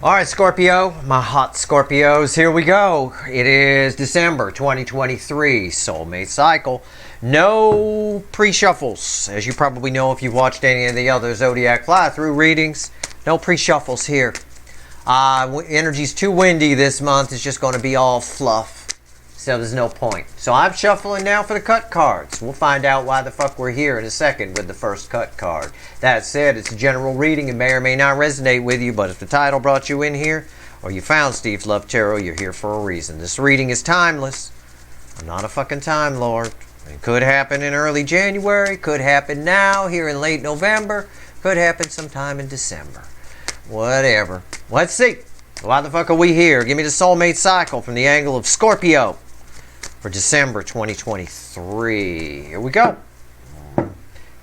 Alright, Scorpio, my hot Scorpios, here we go. It is December 2023, soulmate cycle. No pre-shuffles. As you probably know if you've watched any of the other zodiac fly-through readings, no pre-shuffles here. Energy's too windy this month. It's just going to be all fluff. So there's no point. So I'm shuffling now for the cut cards. We'll find out why the fuck we're here in a second with the first cut card. That said, it's a general reading. It may or may not resonate with you, but if the title brought you in here, or you found Steve's Love Tarot, you're here for a reason. This reading is timeless. I'm not a fucking time lord. It could happen in early January, could happen now, here in late November, could happen sometime in December. Whatever. Let's see. Why the fuck are we here? Give me the soulmate cycle from the angle of Scorpio for December 2023. Here we go.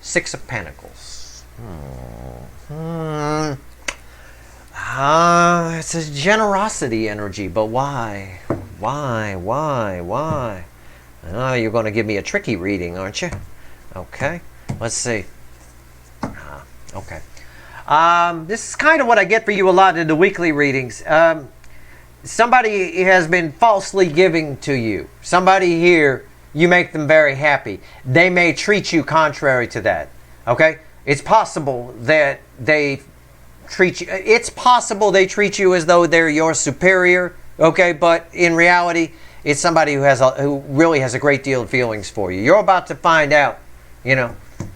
Six of Pentacles. It's a generosity energy, but why? Why? Oh, you're going to give me a tricky reading, aren't you? Okay. Let's see. Okay. This is kind of what I get for you a lot in the weekly readings. Somebody has been falsely giving to you. Somebody here, you make them very happy. They may treat you contrary to that. Okay? It's possible that they treat you, treat you as though they're your superior. Okay? But in reality, it's somebody who really has a great deal of feelings for you. You're about to find out,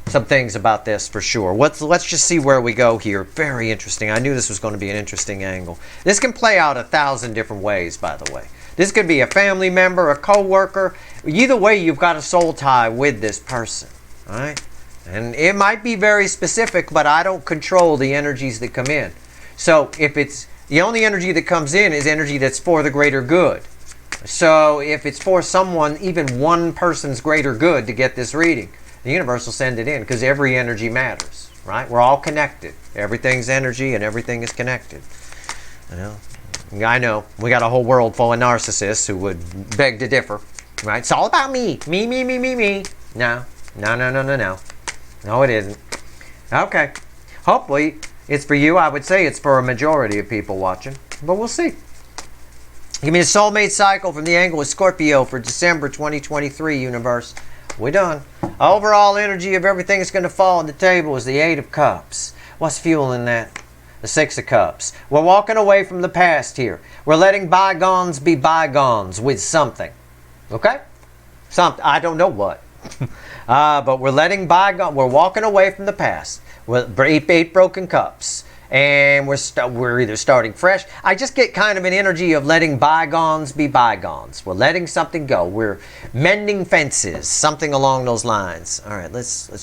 some things about this for sure. Let's just see where we go here. Very interesting. I knew this was going to be an interesting angle. This can play out 1,000 different ways, by the way. This could be a family member, a co-worker. Either way, you've got a soul tie with this person. All right? And it might be very specific, but I don't control the energies that come in. So if it's the only energy that comes in is energy that's for the greater good. So if it's for someone, even one person's greater good to get this reading, the universe will send it in because every energy matters, right? We're all connected. Everything's energy and everything is connected. I know. We got a whole world full of narcissists who would beg to differ, right? It's all about me. Me. No. No, it isn't. Okay. Hopefully, it's for you. I would say it's for a majority of people watching, but we'll see. Give me a soulmate cycle from the angle of Scorpio for December 2023, universe. We're done. Overall energy of everything that's going to fall on the table is the Eight of Cups. What's fueling that? The Six of Cups. We're walking away from the past here. We're letting bygones be bygones with something. Okay? Something. I don't know what. But we're letting bygones. We're walking away from the past. We're eight broken cups. And we're either starting fresh. I just get kind of an energy of letting bygones be bygones. We're letting something go. We're mending fences, something along those lines. All right,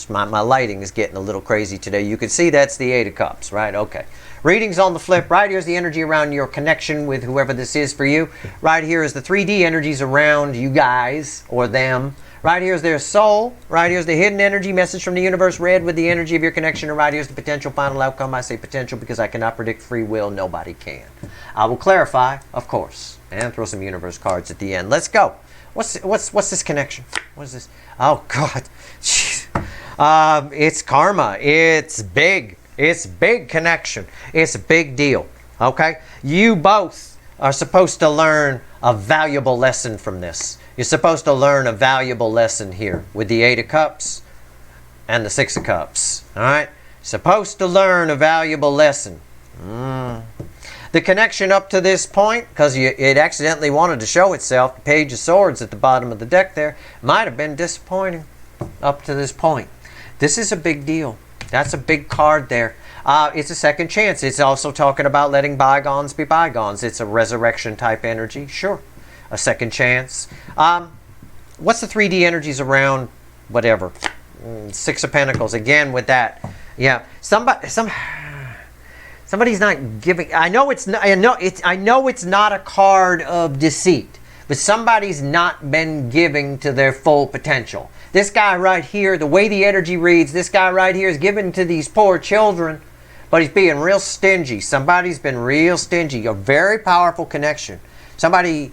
my lighting is getting a little crazy today. You can see that's the Eight of Cups, right? Okay. Readings on the flip. Right here's the energy around your connection with whoever this is for you. Right here is the 3D energies around you guys or them. Right here is their soul. Right here is the hidden energy message from the universe read with the energy of your connection. And right here is the potential final outcome. I say potential because I cannot predict free will. Nobody can. I will clarify, of course, and throw some universe cards at the end. Let's go. What's this connection? What is this? Oh, God. Jeez. It's karma. It's big. It's big connection. It's a big deal. Okay? You both are supposed to learn a valuable lesson from this. You're supposed to learn a valuable lesson here with the Eight of Cups and the Six of Cups. All right? Supposed to learn a valuable lesson. The connection up to this point, because it accidentally wanted to show itself, the Page of Swords at the bottom of the deck there, might have been disappointing up to this point. This is a big deal. That's a big card there. It's a second chance. It's also talking about letting bygones be bygones. It's a resurrection type energy. Sure. A second chance. What's the 3D energies around whatever? Six of Pentacles. Again with that. Yeah. Somebody's not giving. I know it's not a card of deceit, but somebody's not been giving to their full potential. This guy right here, the way the energy reads, this guy right here is giving to these poor children, but he's being real stingy. Somebody's been real stingy. A very powerful connection. Somebody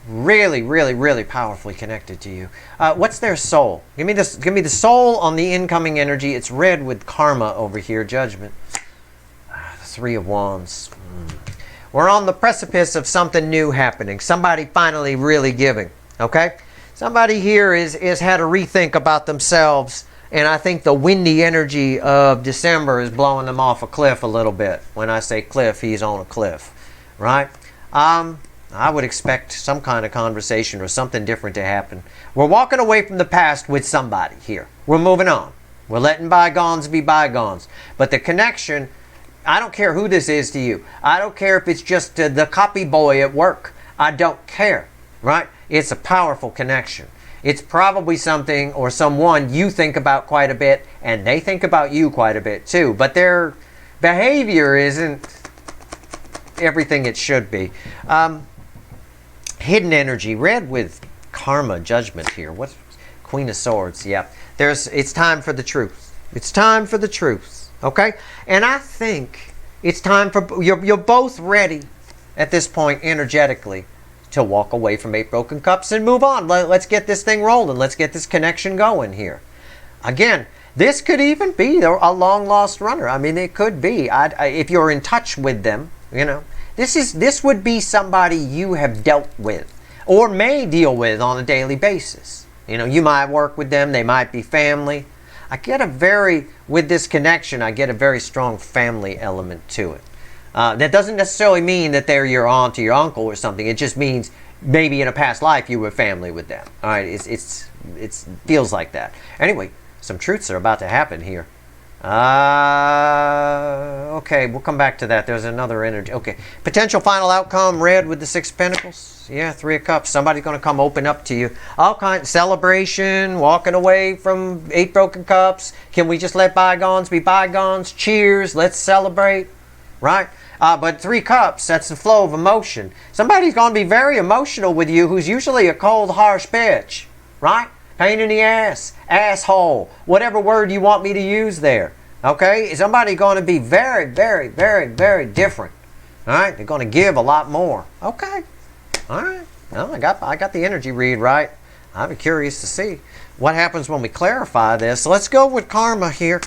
really, really, really powerfully connected to you. What's their soul? Give me this. Give me the soul on the incoming energy. It's red with karma over here, judgment. The Three of Wands. We're on the precipice of something new happening. Somebody finally really giving. Okay? Somebody here is had a rethink about themselves. And I think the windy energy of December is blowing them off a cliff a little bit. When I say cliff, he's on a cliff. Right? I would expect some kind of conversation or something different to happen. We're walking away from the past with somebody here. We're moving on. We're letting bygones be bygones. But the connection, I don't care who this is to you. I don't care if it's just the copy boy at work. I don't care, right? It's a powerful connection. It's probably something or someone you think about quite a bit, and they think about you quite a bit too. But their behavior isn't everything it should be. Hidden energy, red with karma, judgment here. What's Queen of Swords? Yep. It's time for the truth. It's time for the truth. Okay? And I think it's time for you're both ready at this point energetically to walk away from 8 broken cups and move on. Let's get this thing rolling. Let's get this connection going here. Again, this could even be a long lost runner. I mean, it could be. If you're in touch with them, you know, this would be somebody you have dealt with or may deal with on a daily basis. You know, you might work with them. They might be family. With this connection, I get a very strong family element to it. That doesn't necessarily mean that they're your aunt or your uncle or something. It just means maybe in a past life you were family with them. All right, it feels like that. Anyway, some truths are about to happen here. Okay, we'll come back to that. There's another energy. Okay, potential final outcome, red with the 6 of Pentacles. Yeah, 3 of Cups. Somebody's going to come open up to you. All kinds, celebration, walking away from 8 broken cups. Can we just let bygones be bygones? Cheers, let's celebrate. Right? But 3 cups, that's the flow of emotion. Somebody's going to be very emotional with you who's usually a cold, harsh bitch. Right? Pain in the ass, asshole, whatever word you want me to use there. Okay? Somebody going to be very, very, very, very different. All right? They're going to give a lot more. Okay. All right. Well, I got the energy read right. I'd be curious to see what happens when we clarify this. So let's go with karma here.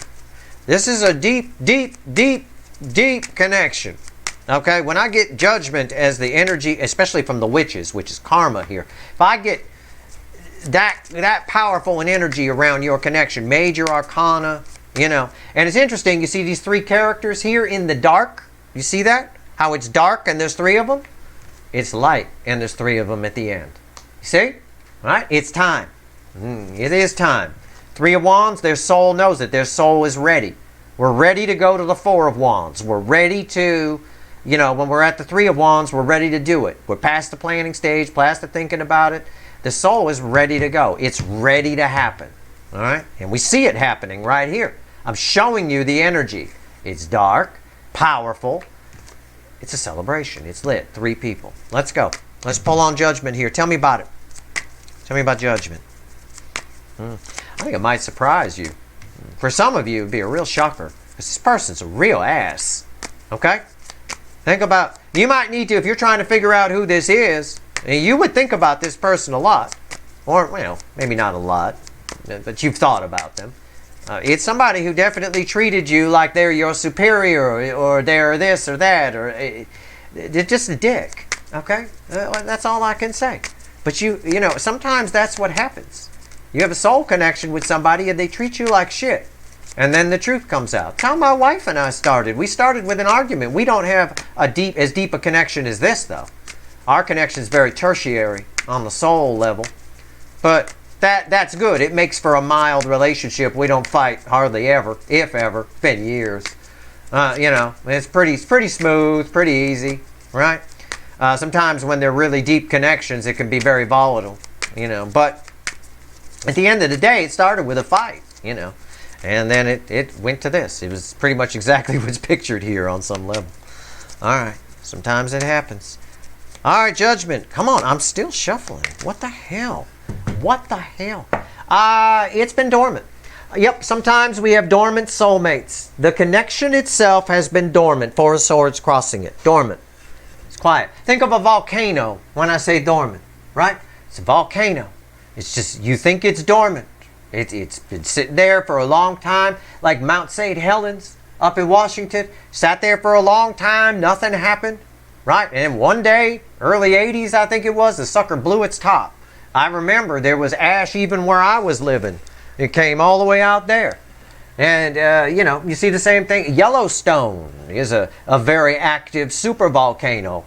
This is a deep, deep, deep, deep connection. Okay? When I get judgment as the energy, especially from the witches, which is karma here, if I get that powerful an energy around your connection, major arcana, you know. And it's interesting, you see these 3 characters here in the dark. You see that? How it's dark and there's 3 of them? It's light and there's 3 of them at the end. You see? Right? It's time. It is time. 3 of Wands, their soul knows it. Their soul is ready. We're ready to go to the 4 of Wands. We're ready to, you know, when we're at the 3 of Wands, we're ready to do it. We're past the planning stage, past the thinking about it. The soul is ready to go. It's ready to happen. All right? And we see it happening right here. I'm showing you the energy. It's dark, powerful. It's a celebration. It's lit. 3 people. Let's go. Let's pull on judgment here. Tell me about it. Tell me about judgment. I think it might surprise you. For some of you, it would be a real shocker. Because this person's a real ass. Okay? Think about, you might need to, if you're trying to figure out who this is, you would think about this person a lot. Or, well, maybe not a lot, but you've thought about them. It's somebody who definitely treated you like they're your superior, or they're this or that, or they're just a dick. Okay? That's all I can say. But you know, sometimes that's what happens. You have a soul connection with somebody and they treat you like shit. And then the truth comes out. That's how my wife and I started. We started with an argument. We don't have as deep a connection as this, though. Our connection is very tertiary on the soul level. But that's good. It makes for a mild relationship. We don't fight hardly ever, if ever. It's been years. You know, it's pretty smooth, pretty easy, right? Sometimes when they're really deep connections, it can be very volatile, you know. But at the end of the day, it started with a fight, you know. And then it went to this. It was pretty much exactly what's pictured here on some level. All right. Sometimes it happens. All right, judgment. Come on. I'm still shuffling. What the hell? What the hell? It's been dormant. Yep, sometimes we have dormant soulmates. The connection itself has been dormant. 4 of Swords crossing it. Dormant. It's quiet. Think of a volcano when I say dormant, right? It's a volcano. It's just, you think it's dormant. It's been sitting there for a long time, like Mount St. Helens up in Washington. Sat there for a long time. Nothing happened. right? And one day, early 80s, I think it was, the sucker blew its top. I remember there was ash even where I was living. It came all the way out there. And, you know, you see the same thing. Yellowstone is a very active supervolcano.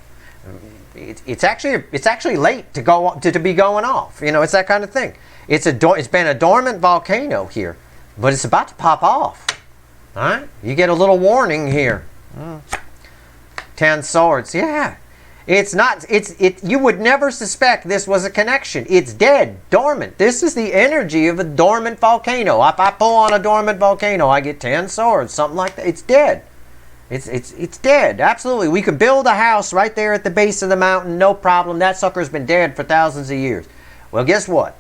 It's actually late to be going off. You know, it's that kind of thing. It's been a dormant volcano here, but it's about to pop off. All right, you get a little warning here. 10 swords. Yeah, it's not. You would never suspect this was a connection. It's dead, dormant. This is the energy of a dormant volcano. If I pull on a dormant volcano, I get 10 swords, something like that. It's dead. It's dead. Absolutely. We could build a house right there at the base of the mountain, no problem. That sucker's been dead for thousands of years. Well, guess what?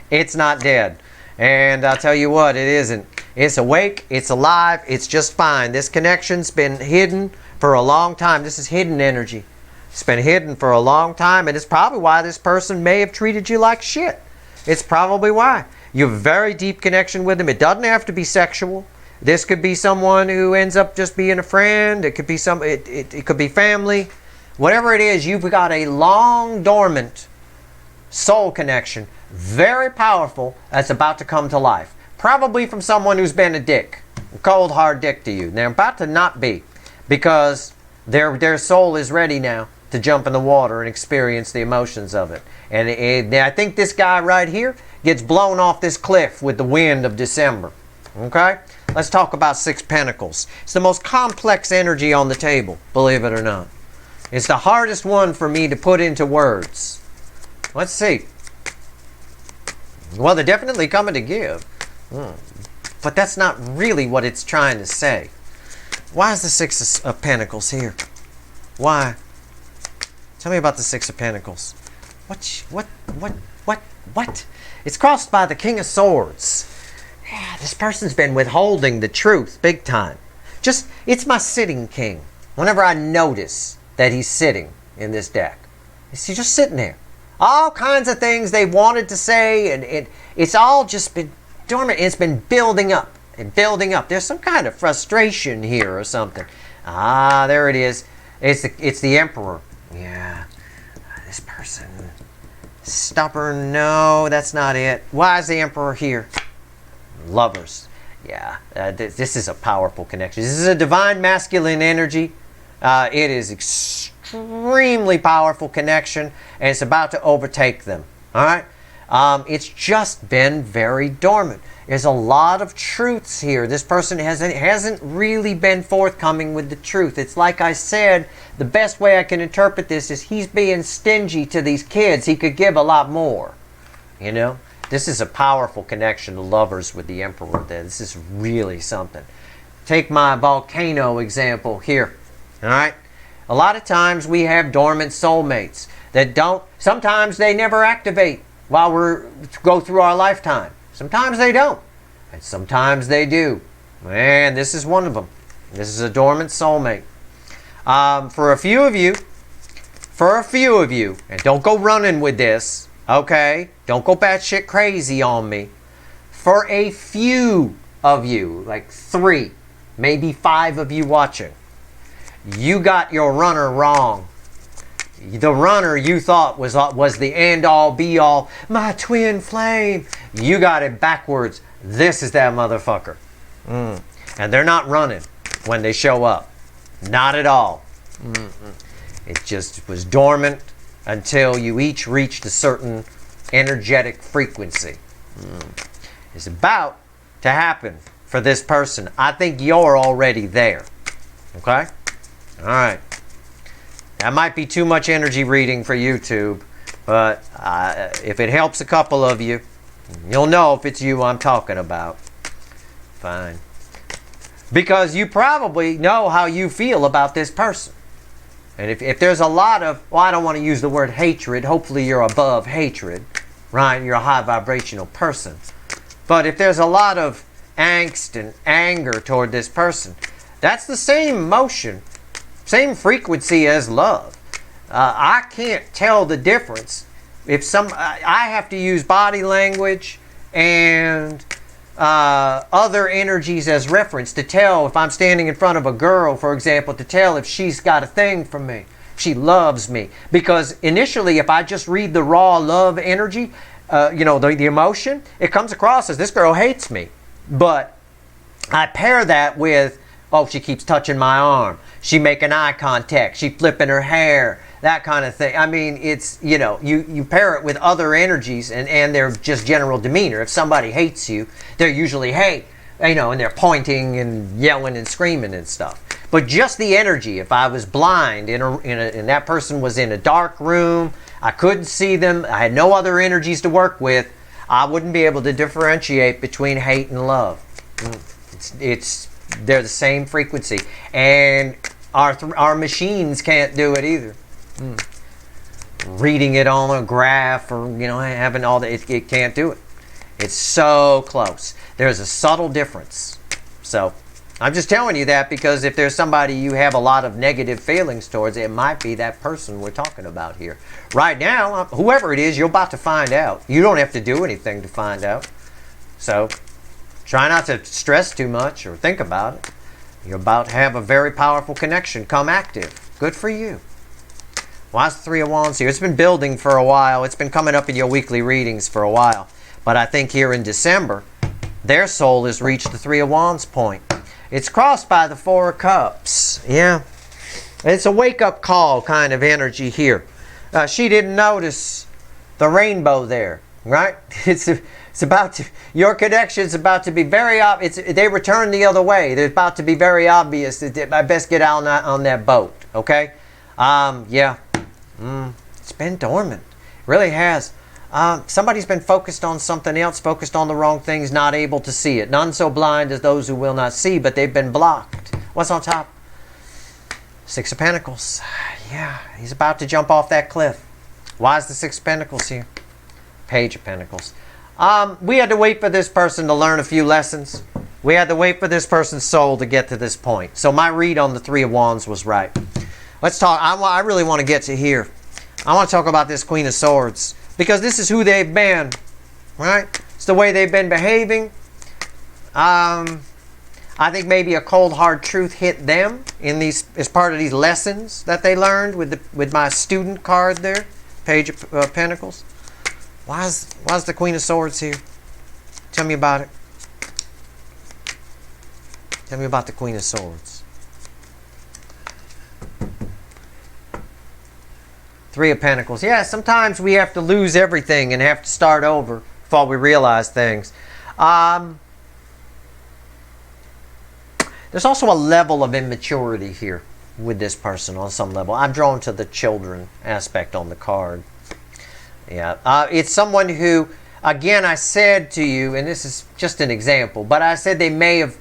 It's not dead. And I'll tell you what, it isn't. It's awake, it's alive, it's just fine. This connection's been hidden for a long time. This is hidden energy. It's been hidden for a long time, and it's probably why this person may have treated you like shit. It's probably why. You have a very deep connection with them. It doesn't have to be sexual. This could be someone who ends up just being a friend. It could be it could be family. Whatever it is, you've got a long dormant soul connection, very powerful, that's about to come to life. Probably from someone who's been a dick, a cold hard dick to you. They're about to not be, because their soul is ready now to jump in the water and experience the emotions of it. And I think this guy right here gets blown off this cliff with the wind of December. Okay? Let's talk about Six Pentacles. It's the most complex energy on the table, believe it or not. It's the hardest one for me to put into words. Let's see. Well, they're definitely coming to give. But that's not really what it's trying to say. Why is the Six of Pentacles here? Why? Tell me about the Six of Pentacles. What? It's crossed by the King of Swords. Yeah, this person's been withholding the truth big time. It's my sitting king. Whenever I notice that he's sitting in this deck, he's just sitting there. All kinds of things they wanted to say, and it's all just been dormant. It's been building up and building up. There's some kind of frustration here or something. Ah, there it is. It's the Emperor. Yeah, this person. Stubborn. No, that's not it. Why is the Emperor here? Lovers. Yeah, this is a powerful connection. This is a divine masculine energy. It is extremely powerful connection, and it's about to overtake them. All right? It's just been very dormant. There's a lot of truths here. This person hasn't really been forthcoming with the truth. It's like I said, the best way I can interpret this is he's being stingy to these kids. He could give a lot more. You know? This is a powerful connection to lovers with the Emperor. This is really something. Take my volcano example here. All right? A lot of times we have dormant soulmates that sometimes they never activate while we go through our lifetime. Sometimes they don't. And sometimes they do. And this is one of them. This is a dormant soulmate. For a few of you, and don't go running with this, okay? Don't go batshit crazy on me. For a few of you, like 3, maybe 5 of you watching, you got your runner wrong. The runner you thought was the end-all, be-all, my twin flame. You got it backwards. This is that motherfucker. And they're not running when they show up. Not at all. It just was dormant until you each reached a certain energetic frequency. It's about to happen for this person. I think you're already there. Okay? All right. That might be too much energy reading for YouTube, but if it helps a couple of you, you'll know if it's you I'm talking about. Fine. Because you probably know how you feel about this person. And if there's a lot of, well, I don't want to use the word hatred. Hopefully you're above hatred, right? You're a high vibrational person. But if there's a lot of angst and anger toward this person, that's the same emotion, same frequency as love. I can't tell the difference. I have to use body language and other energies as reference to tell if I'm standing in front of a girl, for example, to tell if she's got a thing for me, if she loves me. Because initially, if I just read the raw love energy, the emotion, it comes across as this girl hates me. But I pair that with, oh, she keeps touching my arm, she making eye contact, she flipping her hair, that kind of thing. I mean, it's, you pair it with other energies and their just general demeanor. If somebody hates you, they're usually hate, and they're pointing and yelling and screaming and stuff. But just the energy, if I was blind and that person was in a dark room, I couldn't see them, I had no other energies to work with, I wouldn't be able to differentiate between hate and love. They're the same frequency, and our machines can't do it either. Reading it on a graph or having all that, it can't do it. It's so close. There's a subtle difference. So I'm just telling you that because if there's somebody you have a lot of negative feelings towards, it might be that person we're talking about here. Right now, whoever it is, you're about to find out. You don't have to do anything to find out. So try not to stress too much or think about it. You're about to have a very powerful connection come active. Good for you. Why is the Three of Wands here? It's been building for a while. It's been coming up in your weekly readings for a while. But I think here in December, their soul has reached the Three of Wands point. It's crossed by the Four of Cups. Yeah. It's a wake-up call kind of energy here. She didn't notice the rainbow there, right? It's about to, your connection's about to be very obvious. They return the other way. They're about to be very obvious that I best get out on that boat, okay? Yeah. It's been dormant. It really has. Somebody's been focused on something else, focused on the wrong things, not able to see it. None so blind as those who will not see, but they've been blocked. What's on top? Six of Pentacles. Yeah, he's about to jump off that cliff. Why is the Six of Pentacles here? Page of Pentacles. We had to wait for this person to learn a few lessons. We had to wait for this person's soul to get to this point. So my read on the Three of Wands was right. Let's talk. I really want to get to here. I want to talk about this Queen of Swords. Because this is who they've been. Right? It's the way they've been behaving. I think maybe a cold hard truth hit them in these as part of these lessons that they learned with my student card there. Page of Pentacles. Why is the Queen of Swords here? Tell me about it. Tell me about the Queen of Swords. Three of Pentacles. Yeah, sometimes we have to lose everything and have to start over before we realize things. There's also a level of immaturity here with this person on some level. I'm drawn to the children aspect on the card. Yeah, it's someone who, again, I said to you, and this is just an example, but I said they may have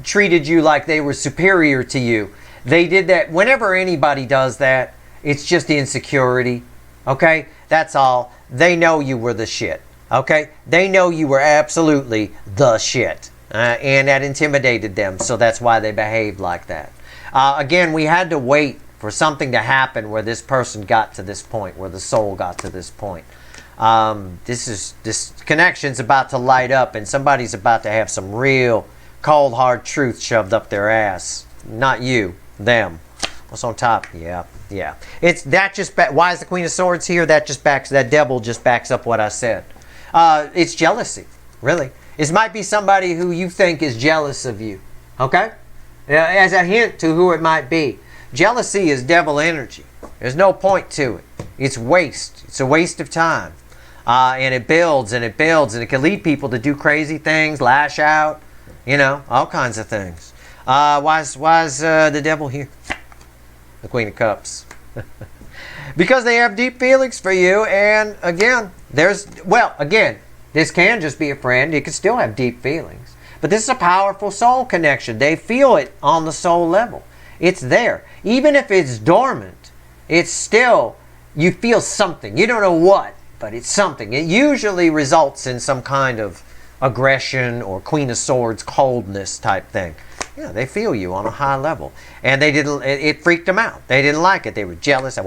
treated you like they were superior to you. They did that. Whenever anybody does that, it's just insecurity, okay? That's all. They know you were the shit, okay? They know you were absolutely the shit, and that intimidated them, so that's why they behaved like that. Again, we had to wait for something to happen where this person got to this point, where the soul got to this point. This connection's about to light up, and somebody's about to have some real cold, hard truth shoved up their ass. Not you, them. What's on top? Yeah. It's that just why is the Queen of Swords here? That devil just backs up what I said. It's jealousy, really. It might be somebody who you think is jealous of you. Okay? As a hint to who it might be. Jealousy is devil energy. There's no point to it. It's waste. It's a waste of time. And it builds and it builds, and it can lead people to do crazy things, lash out, all kinds of things. Why is the devil here? The Queen of Cups. Because they have deep feelings for you, and again, this can just be a friend. You can still have deep feelings. But this is a powerful soul connection. They feel it on the soul level. It's there. Even if it's dormant, it's still, you feel something. You don't know what, but it's something. It usually results in some kind of aggression or Queen of Swords coldness type thing. Yeah, they feel you on a high level. And they didn't, it freaked them out. They didn't like it. They were jealous.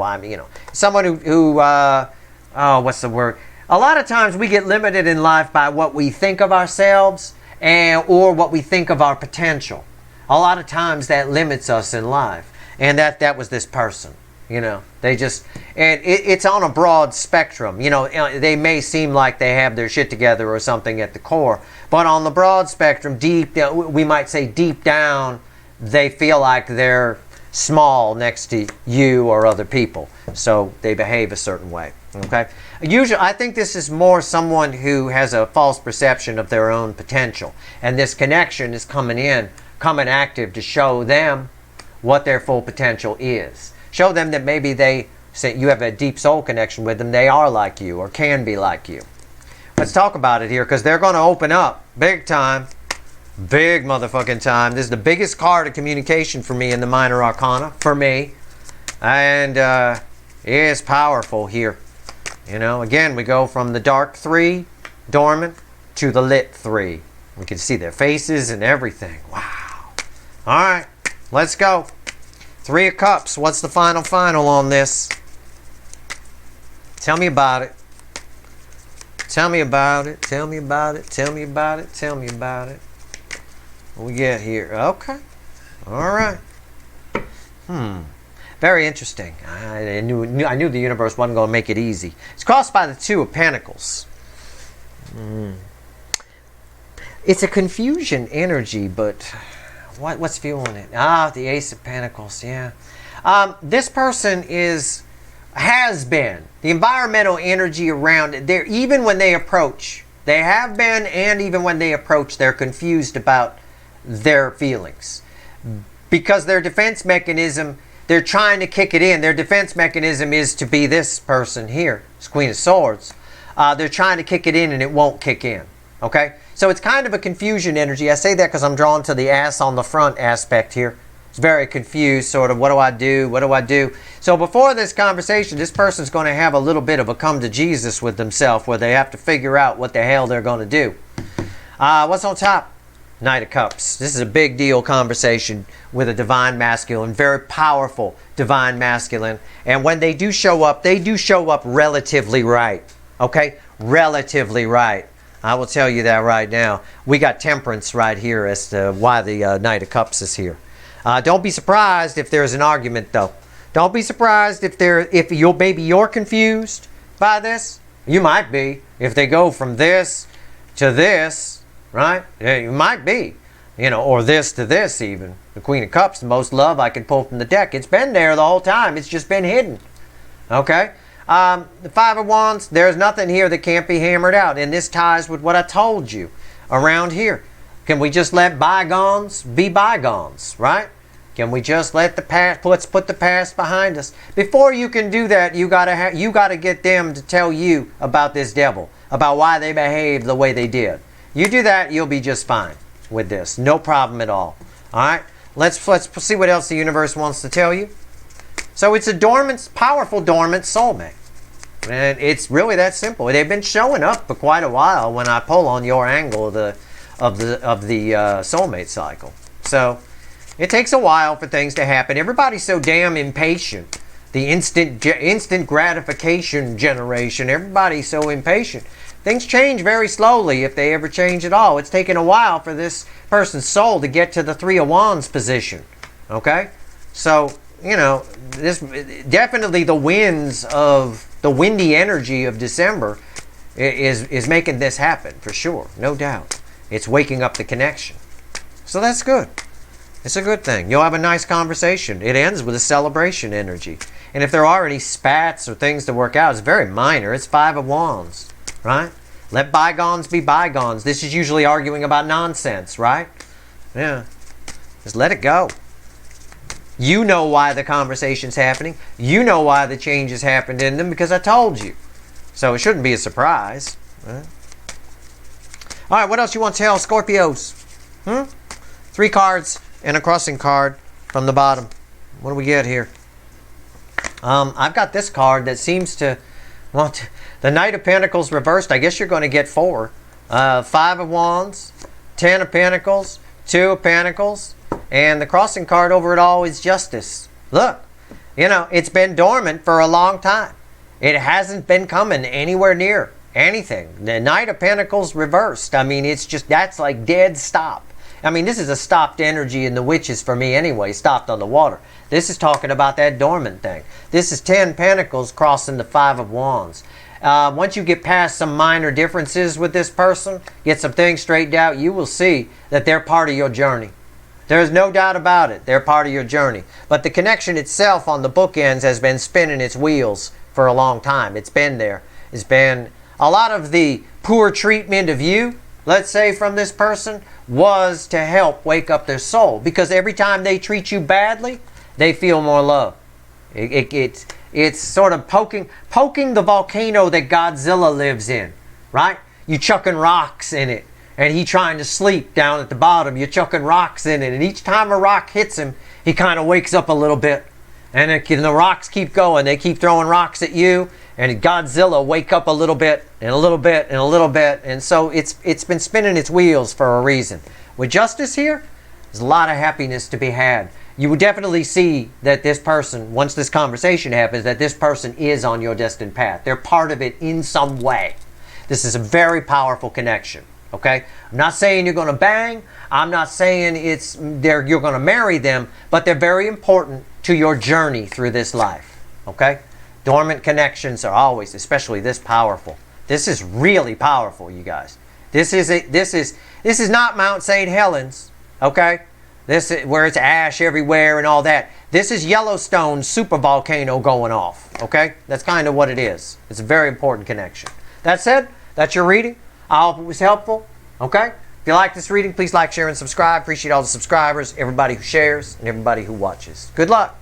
Someone who what's the word? A lot of times we get limited in life by what we think of ourselves or what we think of our potential. A lot of times that limits us in life. And that was this person. You know, they just, and it's on a broad spectrum. You know, they may seem like they have their shit together or something at the core, but on the broad spectrum, we might say deep down, they feel like they're small next to you or other people. So they behave a certain way. Okay. Usually, I think this is more someone who has a false perception of their own potential. And this connection is coming active to show them what their full potential is. Show them that maybe you have a deep soul connection with them. They are like you or can be like you. Let's talk about it here because they're going to open up big time. Big motherfucking time. This is the biggest card of communication for me in the minor arcana. For me. And it is powerful here. You know, again, we go from the dark 3, dormant, to the lit 3. We can see their faces and everything. Wow. All right. Let's go. 3 of Cups. What's the final on this? Tell me about it. Tell me about it. Tell me about it. Tell me about it. Tell me about it. What we get here? Okay. All right. Very interesting. I knew the universe wasn't going to make it easy. It's crossed by the 2 of Pentacles. It's a confusion energy, but what's fueling it? The Ace of Pentacles. Yeah. This person has been the environmental energy around it. They're, even when they approach, they have been, and even when they approach, they're confused about their feelings because their defense mechanism. They're trying to kick it in. Their defense mechanism is to be this person here, it's Queen of Swords. They're trying to kick it in and it won't kick in. Okay? So it's kind of a confusion energy. I say that because I'm drawn to the ass on the front aspect here. It's very confused, sort of, what do I do? What do I do? So before this conversation, this person's going to have a little bit of a come to Jesus with themselves where they have to figure out what the hell they're going to do. What's on top? Knight of Cups. This is a big deal conversation with a divine masculine, very powerful divine masculine. And when they do show up relatively right. Okay? Relatively right. I will tell you that right now. We got Temperance right here as to why the Knight of Cups is here. Don't be surprised if there's an argument, though. Don't be surprised if maybe you're confused by this. You might be. If they go from this to this, right? You might be, you know, or this to this even. The Queen of Cups, the most love I could pull from the deck. It's been there the whole time. It's just been hidden. Okay? The 5 of Wands, there's nothing here that can't be hammered out. And this ties with what I told you around here. Can we just let bygones be bygones, right? Can we just let the past, let's put the past behind us? Before you can do that, you gotta get them to tell you about this devil, about why they behaved the way they did. You do that, you'll be just fine with this. No problem at all. All right? Let's see what else the universe wants to tell you. So it's a dormant, powerful dormant soulmate. And it's really that simple. They've been showing up for quite a while when I pull on your angle of the soulmate cycle. So it takes a while for things to happen. Everybody's so damn impatient. The instant gratification generation. Everybody's so impatient. Things change very slowly if they ever change at all. It's taken a while for this person's soul to get to the 3 of Wands position. Okay? So, you know, this definitely the windy energy of December is making this happen for sure. No doubt. It's waking up the connection. So that's good. It's a good thing. You'll have a nice conversation. It ends with a celebration energy. And if there are any spats or things to work out, it's very minor. It's 5 of Wands. Right? Let bygones be bygones. This is usually arguing about nonsense, right? Yeah. Just let it go. You know why the conversation's happening. You know why the changes happened in them because I told you. So it shouldn't be a surprise. Right? All right, what else you want to tell Scorpios? 3 cards and a crossing card from the bottom. What do we get here? I've got this card that seems to want to... The Knight of Pentacles reversed, I guess you're going to get 4. 5 of Wands, 10 of Pentacles, 2 of Pentacles, and the crossing card over it all is Justice. Look, you know, it's been dormant for a long time. It hasn't been coming anywhere near anything. The Knight of Pentacles reversed. I mean, it's just, that's like dead stop. I mean, this is a stopped energy in the witches for me anyway, stopped on the water. This is talking about that dormant thing. This is 10 Pentacles crossing the 5 of Wands. Once you get past some minor differences with this person, get some things straightened out, you will see that they're part of your journey. There's no doubt about it. They're part of your journey. But the connection itself on the bookends has been spinning its wheels for a long time. It's been there. It's been a lot of the poor treatment of you, let's say, from this person, was to help wake up their soul. Because every time they treat you badly, they feel more love. It's sort of poking the volcano that Godzilla lives in, right? You chucking rocks in it, and he trying to sleep down at the bottom. You're chucking rocks in it, and each time a rock hits him, he kind of wakes up a little bit. And the rocks keep going. They keep throwing rocks at you, and Godzilla wake up a little bit, and a little bit, and a little bit. And so it's been spinning its wheels for a reason. With justice here, there's a lot of happiness to be had. You would definitely see that this person, once this conversation happens, that this person is on your destined path. They're part of it in some way. This is a very powerful connection, okay? I'm not saying you're going to bang. I'm not saying you're going to marry them, but they're very important to your journey through this life, okay? Dormant connections are always, especially this powerful. This is really powerful, you guys. This is not Mount St. Helens, okay? This is where it's ash everywhere and all that. This is Yellowstone supervolcano going off, okay? That's kind of what it is. It's a very important connection. That said, that's your reading. I hope it was helpful, okay? If you like this reading, please like, share, and subscribe. Appreciate all the subscribers, everybody who shares, and everybody who watches. Good luck.